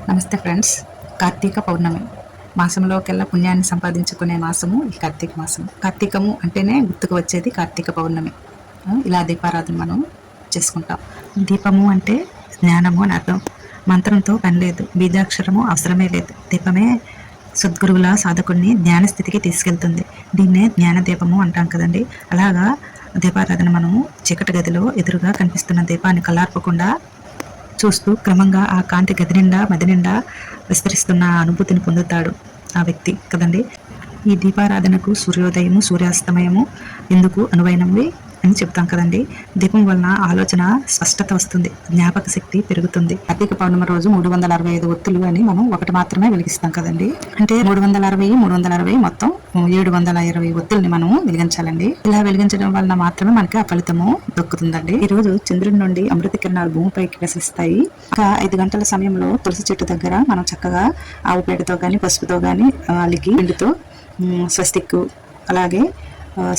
నమస్తే ఫ్రెండ్స్. కార్తీక పౌర్ణమి మాసంలోకెల్లా పుణ్యాన్ని సంపాదించుకునే మాసము ఈ కార్తీక మాసం. కార్తీకము అంటేనే గుర్తుకు వచ్చేది కార్తీక పౌర్ణమి. ఇలా దీపారాధన మనం చేసుకుంటాం. దీపము అంటే జ్ఞానము అని అర్థం. మంత్రంతో పని లేదు, బీజాక్షరము అవసరమే లేదు. దీపమే సద్గురువుల సాధకుడిని జ్ఞాన స్థితికి తీసుకెళ్తుంది. దీన్నే జ్ఞాన దీపము అంటాం కదండి. అలాగా దీపారాధన మనము చీకటి గదిలో ఎదురుగా కనిపిస్తున్న దీపాన్ని కళ్ళార్పకుండా చూస్తూ క్రమంగా ఆ కాంతి గది నిండా మది నిండా విస్తరిస్తున్న అనుభూతిని పొందుతాడు ఆ వ్యక్తి కదండి. ఈ దీపారాధనకు సూర్యోదయము సూర్యాస్తమయము ఎందుకు అనువైనవి అని చెప్తాం కదండి. దీపం వలన ఆలోచన స్పష్టత వస్తుంది, జ్ఞాపక శక్తి పెరుగుతుంది. కార్తీక పౌర్ణమి రోజు 365 ఒత్తులు అని మనం ఒకటి మాత్రమే వెలిగిస్తాం కదండి. అంటే 360 మొత్తం 720 ఒత్తుల్ని మనం వెలిగించాలండి. ఇలా వెలిగించడం వలన మాత్రమే మనకి ఆ ఫలితము దొక్కుతుందండి. ఈ రోజు చంద్రుడి నుండి అమృత కిరణాలు భూమిపైకి ప్రసరిస్తాయి. ఇంకా 5 గంటల సమయంలో తులసి చెట్టు దగ్గర మనం చక్కగా ఆవు పేడతో గాని పసుపుతో గాని అలికి పిండితో స్వస్తిక్, అలాగే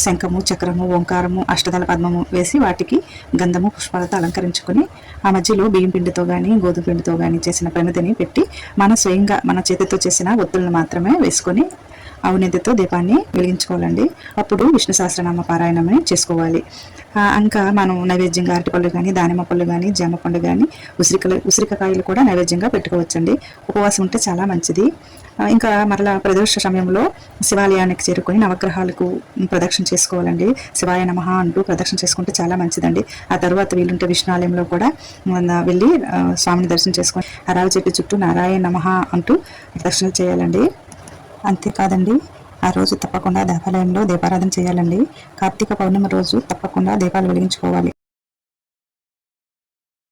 శంఖము, చక్రము, ఓంకారము, అష్టదళ పద్మము వేసి వాటికి గంధము పుష్పాలతో అలంకరించుకొని ఆ మధ్యలో బియ్యం పిండితో కానీ గోధుమ పిండితో కానీ చేసిన ప్రమిదిని పెట్టి మన స్వయంగా మన చేతితో చేసిన ఒత్తులను మాత్రమే వేసుకొని అవినీతితో దీపాన్ని వెలిగించుకోవాలండి. అప్పుడు విష్ణు సహస్రనామ పారాయణమని చేసుకోవాలి. ఇంకా మనం నైవేద్యంగా అరటిపళ్ళు కానీ దానిమ్మ పళ్ళు కానీ జామ పండు కానీ ఉసిరికాయలు కూడా నైవేద్యంగా పెట్టుకోవచ్చండి. ఉపవాసం ఉంటే చాలా మంచిది. ఇంకా మరలా ప్రదోష సమయంలో శివాలయానికి చేరుకొని నవగ్రహాలకు ప్రదక్షిణ చేసుకోవాలండి. శివాయ నమః అంటూ ప్రదక్షిణ చేసుకుంటే చాలా మంచిదండి. ఆ తర్వాత వీలుంటే విష్ణాలయంలో కూడా వెళ్ళి స్వామిని దర్శనం చేసుకొని ఆ రావి చెట్టు చుట్టూ నారాయణ నమః అంటూ ప్రదక్షిణ చేయాలండి. అంతేకాదండి, ఆ రోజు తప్పకుండా దేవాలయంలో దీపారాధన చేయాలండి. కార్తీక పౌర్ణమి రోజు తప్పకుండా దీపాలు వెలిగించుకోవాలి.